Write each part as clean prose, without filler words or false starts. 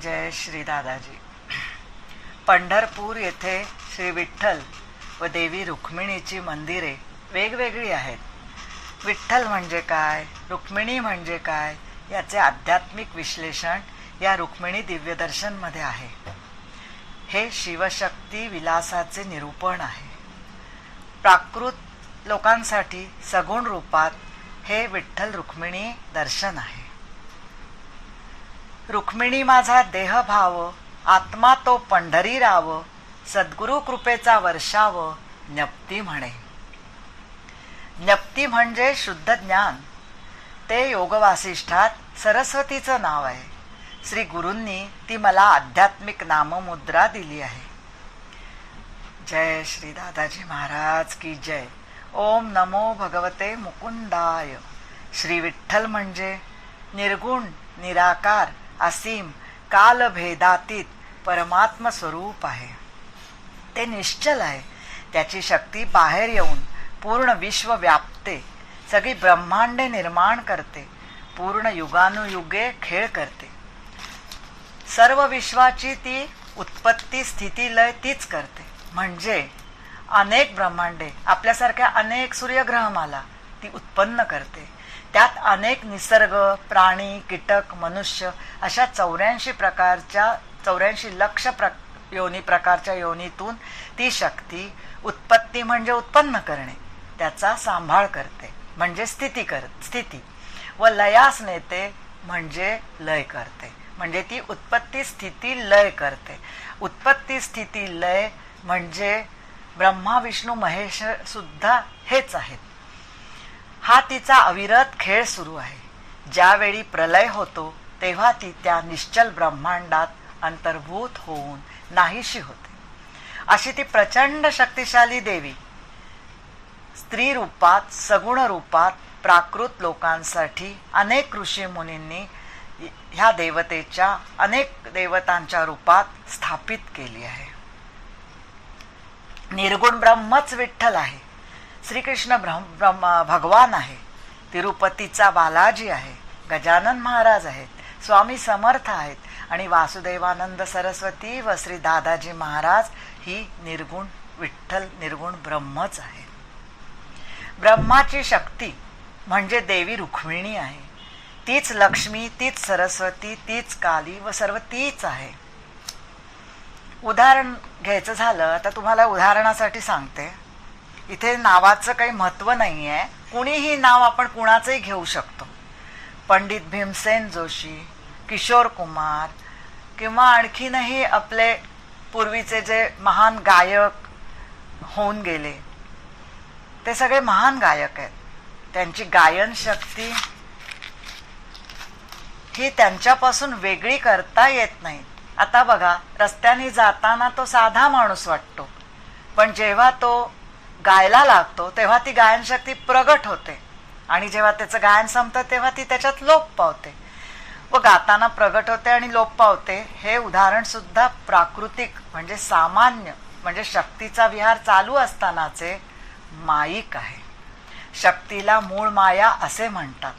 जय श्री दादाजी. पंढरपूर येथे श्री विठ्ठल व देवी रुक्मिणीची मंदिरे वेगवेगळी आहेत. विठ्ठल म्हणजे काय, रुक्मिणी म्हणजे काय याचे आध्यात्मिक विश्लेषण या रुक्मिणी दिव्यदर्शनमध्ये आहे. हे शिवशक्ती विलासाचे निरूपण आहे. प्राकृत लोकांसाठी सगुण रूपात हे विठ्ठल रुक्मिणी दर्शन आहे. रुक्मिणी माझा देह भाव, आत्मा तो पंढरी राव, सद्गुरु कृपेचा वर्षाव, ज्ञप्ती म्हणे. ज्ञप्ती म्हणजे शुद्ध ज्ञान. ते योगवासिष्ठात सरस्वतीचं नाव आहे. श्री गुरूंनी ती मला आध्यात्मिक नाममुद्रा दिली आहे. जय श्री दादाजी महाराज की जय. ओम नमो भगवते मुकुंदाय. श्री विठ्ठल म्हणजे निर्गुण, निराकार, असीम, कालभेदातीत परमात्म स्वरूप आहे. ते निश्चल आहे. त्याची शक्ती बाहेर येऊन पूर्ण विश्व व्यापते, सगळी ब्रह्मांडे निर्माण करते, पूर्ण युगानुयुगे खेळ करते. सर्व विश्वाची ती उत्पत्ती स्थिती लय तीच करते. म्हणजे अनेक ब्रह्मांडे, आपल्यासारख्या अनेक सूर्यग्रहमाला ती उत्पन्न करते. त्यात अनेक निसर्ग, प्राणी, कीटक, मनुष्य अशा 84 लक्ष योनी प्रकारच्या योनीतून ती शक्ती उत्पत्ती म्हणजे उत्पन्न करणे, त्याचा सांभाळ करते म्हणजे स्थिती व लयास नेते म्हणजे लय करते. म्हणजे ती उत्पत्ती स्थिती लय करते. उत्पत्ती स्थिती लय म्हणजे ब्रह्मा विष्णू महेश सुद्धा हेच आहेत. हा तिचा अविरत खेळ सुरू आहे. ज्यावेळी प्रलय होतो तेव्हा ती त्या निश्चल ब्रह्मांडात अंतर्भूत होऊन नाहीशी होते. अशी ती प्रचंड शक्तिशाली देवी स्त्री रूपात, सगुण रूपात प्राकृत लोकांसाठी अनेक ऋषी मुनींनी ह्या देवतेच्या अनेक देवतांच्या रूपात स्थापित केली आहे. निर्गुण ब्रह्मच विठ्ठल आहे. श्रीकृष्ण भगवान आहे. तिरुपतीचा बालाजी आहे. गजानन महाराज आहेत. स्वामी समर्थ आहेत. आणि वासुदेवानंद सरस्वती व श्री दादाजी महाराज ही निर्गुण विठ्ठल, निर्गुण ब्रह्मच आहे. ब्रह्माची शक्ती म्हणजे देवी रुक्मिणी आहे. तीच लक्ष्मी, तीच सरस्वती, तीच काली व सर्व तीच आहे. उदाहरण घ्यायचं झालं तर तुम्हाला उदाहरणासाठी सांगते. इथे नावाचं काही महत्त्व नाही आहे. कुणीही नाव आपण कुणाचंही घेऊ शकतो. पंडित भीमसेन जोशी, किशोर कुमार किंवा आणखीनही आपले पूर्वीचे जे महान गायक होऊन गेले ते सगळे महान गायक आहेत. त्यांची गायन शक्ती ही त्यांच्यापासून वेगळी करता येत नाही. आता बघा, रस्त्याने जाताना तो साधा माणूस वाटतो, पण जेव्हा तो गायला लागतो तेव्हा ती गायनशक्ती प्रगट होते आणि जेव्हा त्याचं गायन संपतं तेव्हा ती त्याच्यात लोप पावते व गाताना प्रगट होते आणि लोप पावते. हे उदाहरण सुद्धा प्राकृतिक म्हणजे सामान्य म्हणजे शक्तीचा विहार चालू असतानाचे माईक आहे. शक्तीला मूळ माया असे म्हणतात.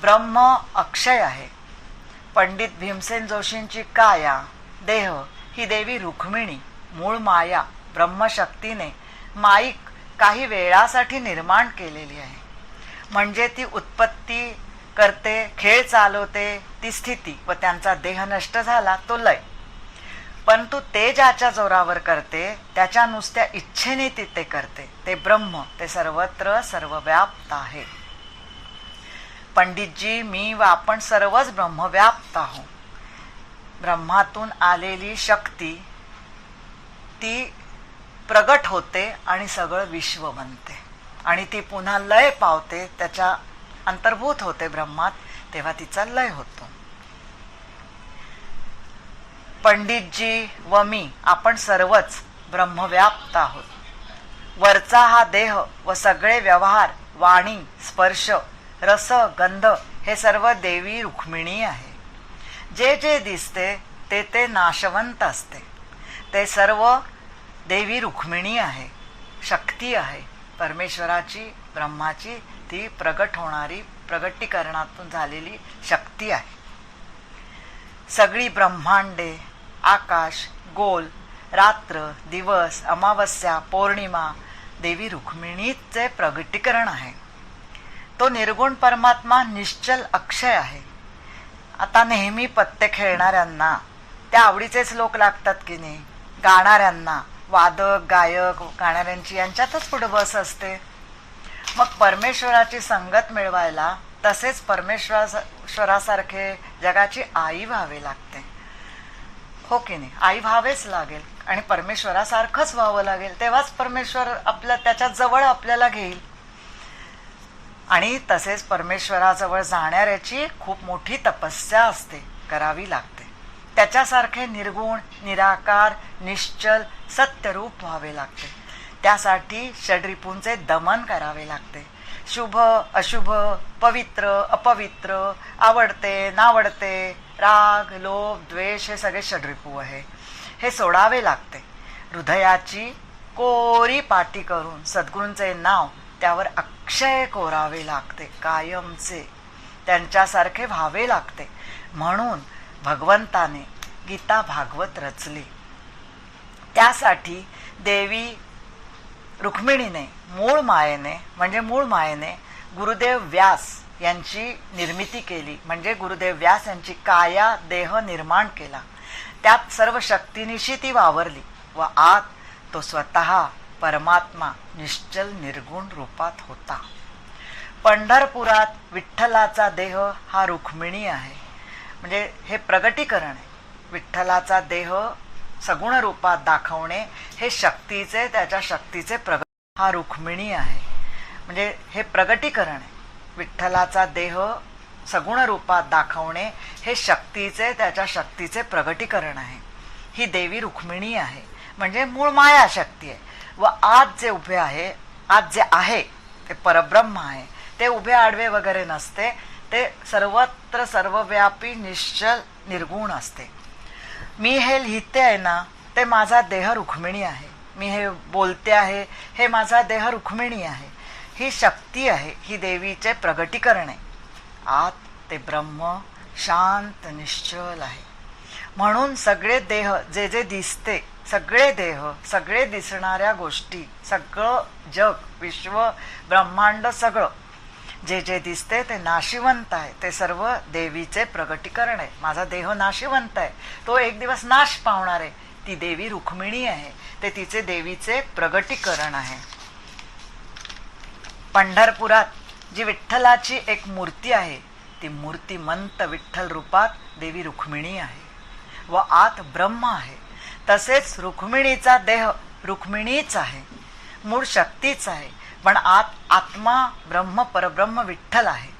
ब्रह्म अक्षय आहे. पंडित भीमसेन जोशींची काया, देह ही देवी रुक्मिणी मूळ माया ब्रह्मशक्तीने माईक काही वेळासाठी निर्माण केलेली आहे. म्हणजे ती उत्पत्ती करते, खेळ चालवते, ती स्थिती व त्यांचा देह नष्ट झाला तो लय. परंतु ते ज्याच्या जोरावर करते त्याच्या नुसत्या इच्छेने ती ते करते. ते ब्रह्म, ते सर्वत्र सर्वव्याप्त आहे. पंडितजी, मी व आपण सर्वच ब्रह्मव्याप्त आहोत. ब्रह्मातून आलेली शक्ती ती प्रगट होते आणि सगळं विश्व बनते आणि ती पुन्हा लय पावते, त्याच्या अंतर्भूत होते ब्रह्मात, तेव्हा तिचा लय होतो. पंडितजी व मी आपण सर्वच ब्रह्मव्याप्त आहोत. वरचा हा देह व सगळे व्यवहार, वाणी, स्पर्श, रस, गंध हे सर्व देवी रुक्मिणी आहे. जे जे दिसते ते ते नाशवंत असते. ते सर्व देवी रुक्मिणी आहे. शक्ती आहे परमेश्वराची, ब्रह्माची, ती प्रगट होणारी, प्रगटीकरणातून झालेली शक्ती आहे. सगळी ब्रह्मांडे, आकाश, गोल, रात्र, दिवस, अमावस्या, पौर्णिमा देवी रुक्मिणीचे प्रगटीकरण आहे. तो निर्गुण परमात्मा निश्चल अक्षय आहे. आता नेहमी पत्ते खेळणाऱ्यांना त्या आवडीचेच लोक लागतात की नाही, गाणाऱ्यांना वादक गायक गाणाऱ्यांची यांच्यातच पुढे बस असते. मग परमेश्वराची संगत मिळवायला तसेच परमेश्वरासारखे जगाची आई व्हावे लागते, हो की नाही? आई व्हावेच लागेल आणि परमेश्वरासारखंच व्हावं लागेल, तेव्हाच परमेश्वर आपल्या त्याच्या जवळ आपल्याला घेईल. आणि तसेच परमेश्वराजवळ जाणाऱ्याची खूप मोठी तपस्या असते, करावी लागते. त्याच्यासारखे निर्गुण, निराकार, निश्चल, सत्यरूप व्हावे लागते. त्यासाठी षड्रिपूंचे दमन करावे लागते. शुभ अशुभ, पवित्र अपवित्र, आवडते नावडते, राग लोभ द्वेष हे सगळे षड्रिपू आहे, हे सोडावे लागते. हृदयाची कोरी पाटी करून सद्गुरूंचे नाव त्यावर अक्षय कोरावे लागते, कायमचे त्यांच्यासारखे व्हावे लागते. म्हणून भगवंताने गीता भागवत रचली. त्यासाठी देवी रुक्मिणीने मूळ मायेने गुरुदेव व्यास यांची निर्मिती केली, म्हणजे गुरुदेव व्यास यांची काया देह निर्माण केला. त्यात सर्व शक्तीनिशी ती वावरली व आत तो स्वतः परमात्मा निश्चल निर्गुण रूपात होता. पंढरपुरात विठ्ठलाचा देह हा रुक्मिणी आहे, म्हणजे हे प्रगटीकरण आहे. विठ्ठलाचा देह सगुण रूपात दाखवणे हे शक्तीचे, त्याच्या शक्तीचे हा रुक्मिणी आहे, म्हणजे हे प्रगटीकरण आहे. विठ्ठलाचा देह सगुण रूपात दाखवणे हे शक्तीचे, त्याच्या शक्तीचे प्रगटीकरण आहे. ही देवी रुक्मिणी आहे, म्हणजे मूळ माया शक्ती आहे. व आज जे उभे आहे, आज जे आहे ते परब्रह्म आहे. ते उभे आडवे वगैरे नसते, ते सर्वत्र सर्वव्यापी निश्चल निर्गुण असते. मी हे लिहिते आहे ना, ते माझा देह रुक्मिणी आहे. मी हे बोलते आहे, हे माझा देह रुक्मिणी आहे. ही शक्ती आहे, ही देवीचे प्रगटीकरण आहे. आत ते ब्रह्म शांत निश्चल आहे. म्हणून सगळे देह जे जे दिसते, सगळे देह, सगळे दिसणाऱ्या गोष्टी, सगळं जग, विश्व, ब्रह्मांड, सगळं जे जे दिसते ते नाशिवंत आहे. ते सर्व देवीचे प्रगटीकरण आहे. माझा देह नाशिवंत आहे, तो एक दिवस नाश पावणार आहे. ती देवी रुक्मिणी आहे, ते तिचे देवीचे प्रगटीकरण आहे. पंढरपुरात जी विठ्ठलाची एक मूर्ती आहे, ती मूर्तिमंत विठ्ठल रूपात देवी रुक्मिणी आहे व आत ब्रह्म आहे. तसेच रुक्मिणीचा देह रुक्मिणीच आहे, मूळ शक्तीच आहे, पण आत आत्मा ब्रह्म परब्रह्म विठ्ठल आहे.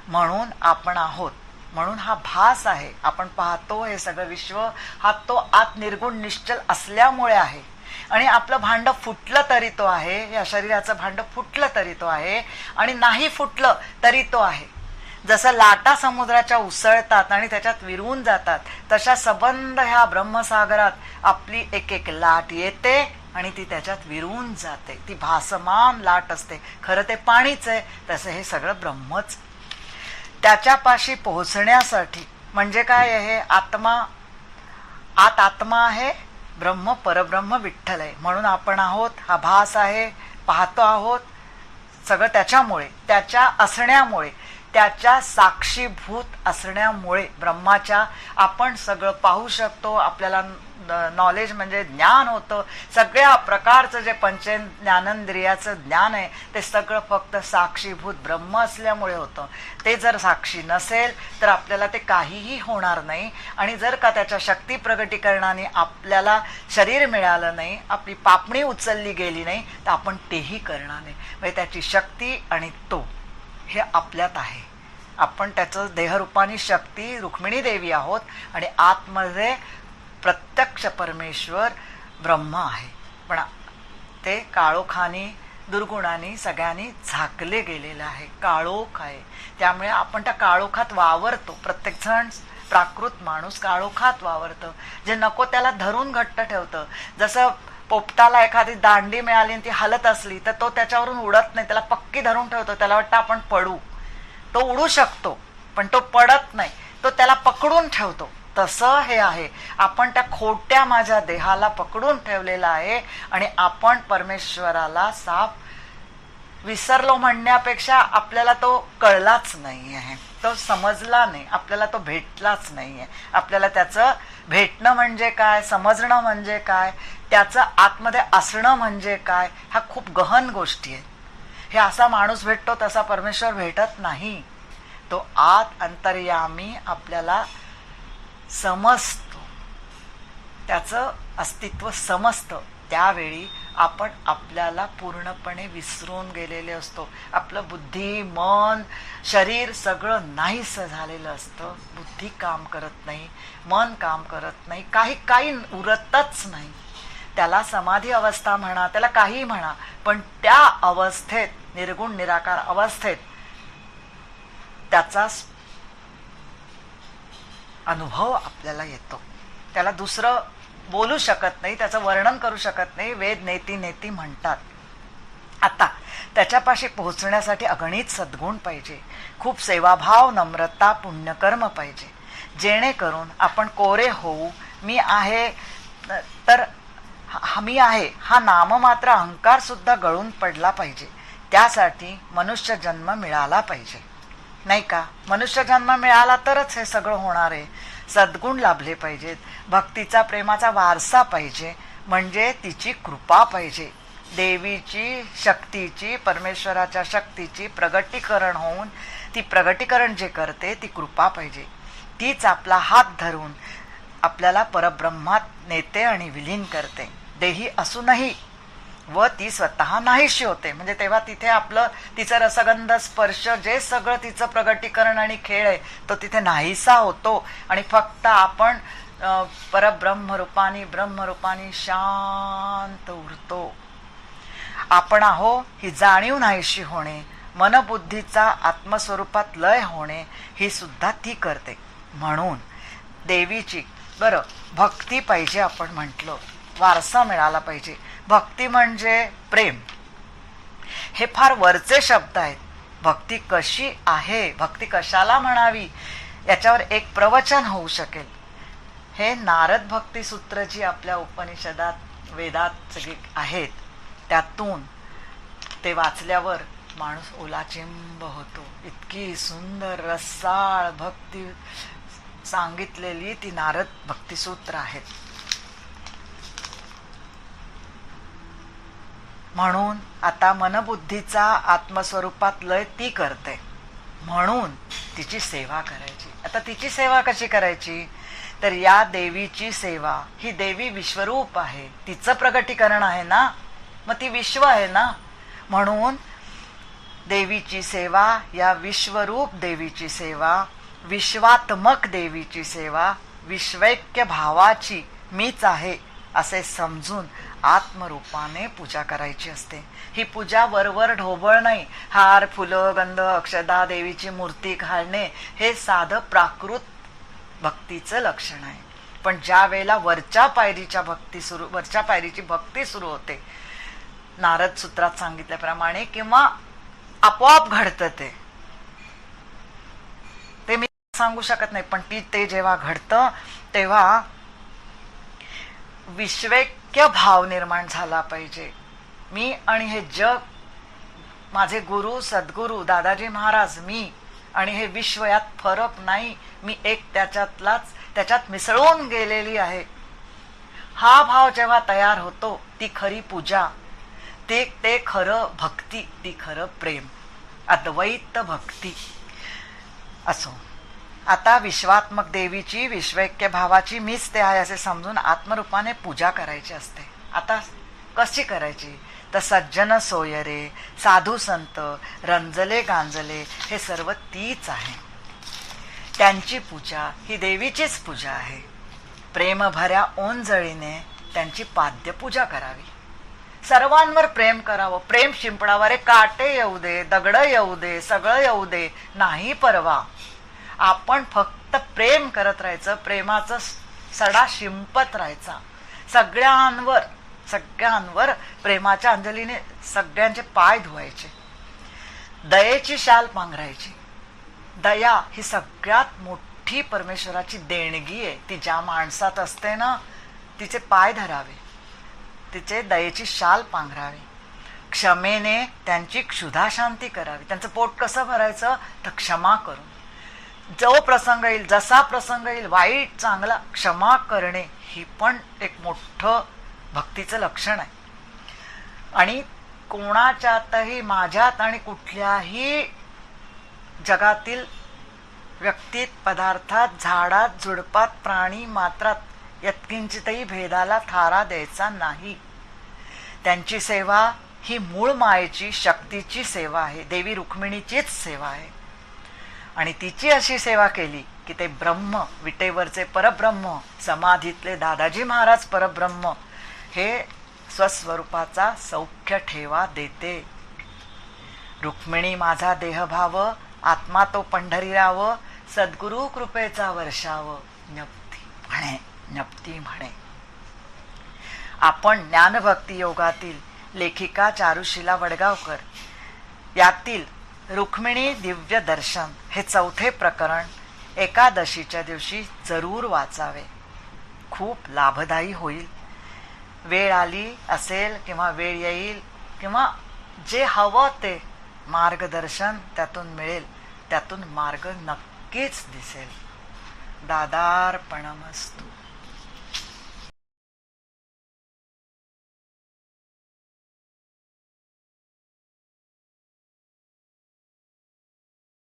म्हणून आपण आहोत, म्हणून हा भास आहे. आपण पाहतो हे सगळं विश्व, हा तो आत निर्गुण निश्चल असल्यामुळे आहे. आणि आपलं भांड फुटलं तरी तो आहे, या शरीराचं भांड फुटलं तरी तो आहे, आणि नाही फुटलं तरी तो आहे. जसं लाटा समुद्राच्या उसळतात आणि त्याच्यात विरून जातात, तशा सबंध ह्या ब्रह्मसागरात आपली एक एक लाट येते आणि ती त्याच्यात विरून जाते. ती भासमान लाट असते, खरं ते पाणीच आहे. तसं हे सगळं ब्रह्मच. त्याच्यापाशी पोहोचण्यासाठी म्हणजे काय आहे, आत्मा, आत आत्मा आहे, ब्रह्म परब्रह्म विठ्ठल आहे. म्हणून आपण आहोत, हा भास आहे, पाहतो आहोत. सगळं त्याच्यामुळे, त्याच्या असण्यामुळे, त्याच्या साक्षीभूत असण्यामुळे ब्रह्माच्या आपण सगळं पाहू शकतो. आपल्याला नॉलेज म्हणजे ज्ञान होतं. सगळ्या प्रकारचं जे पंचज्ञानेंद्रियाचं ज्ञान आहे ते सगळं फक्त साक्षीभूत ब्रह्म असल्यामुळे होतं. ते जर साक्षी नसेल तर आपल्याला ते काहीही होणार नाही. आणि जर का त्याच्या शक्ती प्रगटीकरणाने आपल्याला शरीर मिळालं नाही, आपली पापणी उचलली गेली नाही, तर आपण तेही करणार नाही. म्हणजे त्याची शक्ती आणि तो हे आपल्यात आहे. आपण त्याचं देहरूपानी शक्ती रुक्मिणी देवी आहोत आणि आतमध्ये प्रत्यक्ष परमेश्वर ब्रह्म आहे. पण ते काळोखाने दुर्गुणाने सगळ्यांनी झाकले गेलेलं आहे, काळोख आहे. त्यामुळे आपण त्या काळोखात वावरतो. प्रत्येक जण प्राकृत माणूस काळोखात वावरतं. जे नको त्याला धरून घट्ट ठेवतं. जसं पोपटाला एखादी दांडी मिळाली आणि ती हलत असली तर तो त्याच्यावरून उडत नाही, त्याला पक्की धरून ठेवतो. त्याला वाटतं आपण पडू. तो उडू शकतो पण तो पडत नाही, तो त्याला पकडून ठेवतो. तसं हे आहे. आपण त्या खोट्या माझ्या देहाला पकडून ठेवलेला आहे आणि आपण परमेश्वराला साफ विसरलो म्हणण्यापेक्षा आपल्याला तो कळलाच नाही आहे, तो समजला नाही, आपल्याला तो भेटलाच नाही आहे. आपल्याला त्याचं भेटणं म्हणजे काय, समजणं म्हणजे काय, त्याचं आतमध्ये असणं म्हणजे काय, ह्या खूप गहन गोष्टी आहेत. हे असा माणूस भेटतो तसा परमेश्वर भेटत नाही. तो आत अंतर्यामी आपल्याला समजतो, त्याचं अस्तित्व समजतं. त्यावेळी आपण आपल्याला पूर्णपणे विसरून गेलेले असतो. आपलं बुद्धी, मन, शरीर सगळं नाहीसं झालेलं असतं. बुद्धी काम करत नाही, मन काम करत नाही, काही उरतच नाही. त्याला समाधी अवस्था म्हणा, त्याला काही म्हणा, पण त्या अवस्थेत, निर्गुण निराकार अवस्थेत त्याचा अनुभव आपल्याला येतो. त्याला दुसरं बोलू शकत नाही, त्याचं वर्णन करू शकत नाही. वेद नेती नेती म्हणतात. आता त्याच्यापाशी पोहोचण्यासाठी अगणित सद्गुण पाहिजे, खूप सेवाभाव, नम्रता, पुण्यकर्म पाहिजे, जेणेकरून आपण कोरे होऊ. मी आहे तर मी आहे हा नाममात्र अहंकार सुद्धा गळून पडला पाहिजे. त्यासाठी मनुष्य जन्म मिळाला पाहिजे, नाही का? मनुष्य जन्म मिळाला तरच हे सगळं होणार आहे. सद्गुण लाभले पाहिजेत, भक्तीचा प्रेमाचा वारसा पाहिजे, म्हणजे तिची कृपा पाहिजे. देवीची शक्तीची, परमेश्वराच्या शक्तीची प्रगटीकरण होऊन, ती प्रगटीकरण जे करते ती कृपा पाहिजे. तीच आपला हात धरून आपल्याला परब्रह्मात नेते आणि विलीन करते, देही असूनही. व ती स्वतः नाहीशी होते. म्हणजे तेव्हा तिथे आपलं, तिचं रसगंध, स्पर्श, जे सगळं तिचं प्रगटीकरण आणि खेळ आहे तो तिथे नाहीसा होतो आणि फक्त आपण परब्रह्मरूपानी, ब्रह्मरूपानी शांत उरतो. आपण आहो ही जाणीव नाहीशी होणे, मनबुद्धीचा आत्मस्वरूपात लय होणे, ही सुद्धा ती करते. म्हणून देवीची भक्ती पाहिजे. आपण म्हटलं वारसा मिळाला पाहिजे. भक्ती म्हणजे प्रेम, हे फार वरचे शब्द आहेत. भक्ती कशी आहे, भक्ती कशाला म्हणावी, याच्यावर एक प्रवचन होऊ शकेल. हे नारद भक्ती सूत्र जी आपल्या उपनिषदात, वेदात सगळी आहेत, त्यातून ते वाचल्यावर माणूस ओलाचिंब होतो. इतकी सुंदर रसाळ भक्ती सांगितलेली ती नारद भक्तिसूत्र आहेत. म्हणून आता मनबुद्धीचा आत्मस्वरूपात लय ती करते, म्हणून तिची सेवा करायची. आता तिची सेवा कशी करायची, तर या देवीची सेवा, ही देवी विश्वरूप आहे, तिचं प्रगटीकरण आहे ना, मग ती विश्व आहे ना. म्हणून देवीची सेवा, या विश्वरूप देवीची सेवा, विश्वात्मक देवीची सेवा, विश्वैक्य भावाची मीच आहे असे समजून आत्मरूपाने पूजा करायची असते. ही पूजा वरवर ढोबळ नाही, हार, फुलं, गंध, अक्षदा, देवीची मूर्ती घालणे हे साधं प्राकृत भक्तीचं लक्षण आहे. पण ज्या वेळेला वरच्या पायरीची भक्ती सुरू होते, नारद सूत्रात सांगितल्याप्रमाणे, किंवा आपोआप घडतं ते मी सांगू शकत नाही, पण ते जेव्हा घडतं तेव्हा विश्वैक्य भाव निर्माण झाला पाहिजे. मी आणि हे जग, माझे गुरु सद्गुरु दादाजी महाराज, मी आणि हे विश्व, यात फरक नाही. मी एक त्याच्यात मिसळून गेलेली आहे. हा भाव जेव्हा तयार होतो, ती खरी पूजा, ते खरं भक्ती, ती खरं प्रेम, अद्वैत भक्ती. असो, आता विश्वात्मक देवीची, विश्वैक्य भावाची मीच ते आहे असे समजून आत्मरूपाने पूजा करायची असते. आता कशी करायची, तर सज्जन सोयरे, साधू संत, रंजले गांजले, हे सर्व तीच आहे. त्यांची पूजा ही देवीचीच पूजा आहे. प्रेमभऱ्या ओंजळीने त्यांची पाद्यपूजा करावी. सर्वांवर प्रेम करावं, प्रेम शिंपडावं. रे काटे येऊ दे, दगड येऊ दे, सगळं येऊ दे, नाही परवा. आपण फक्त प्रेम करत राहायचं, प्रेमाचं सडा शिंपत राहायचा. सगळ्यांवर प्रेमाच्या अंजलीने सगळ्यांचे पाय धुवायचे. दयेची शाल पांघरायची. दया ही सगळ्यात मोठी मोठी परमेश्वराची देणगी आहे. ती ज्या माणसात असते ना, तिचे पाय धरावे, तिचे दयेची शाल पांघरावी, क्षमेने त्यांची क्षुधा शांती करावी. त्यांचं पोट कसं भरायचं? तर क्षमा करून. जो प्रसंग येईल, जसा प्रसंग येईल, वाईट चांगला क्षमा करणे ही पण एक मोठं भक्तीचं लक्षण आहे. आणि कोणाच्यातही, माझ्यात आणि कुठल्याही जगातील व्यक्तीत, पदार्थात, झाडात, झुडपात, प्राणी मात्रात यत्किंचितही भेदाला थारा द्यायचा नाही. त्यांची सेवा ही मूळ मायेची, शक्तीची सेवा आहे. देवी रुक्मिणीचीच सेवा आहे. आणि तिची अशी सेवा केली की ते ब्रह्म, विटेवरचे परब्रह्म, समाधीतले दादाजी महाराज परब्रह्म हे स्वस्वरूपाचा सौख्य ठेवा देते. रुक्मिणी माझा देहभाव, आत्मा तो पंढरीराव, सद्गुरु कृपेचा वर्षाव, न्यप्ती म्हणे. आपण ज्ञानभक्ती योगातील लेखिका चारुशिला वडगावकर यातील रुक्मिणी दिव्य दर्शन हे 4थे प्रकरण एकादशीच्या दिवशी जरूर वाचावे. खूप लाभदायी होईल. वेळ आली असेल किंवा वेळ येईल किंवा जे हवं ते मार्गदर्शन त्यातून मिळेल, त्यातून मार्ग नक्कीच दिसेल. दादार्पणमस्तु.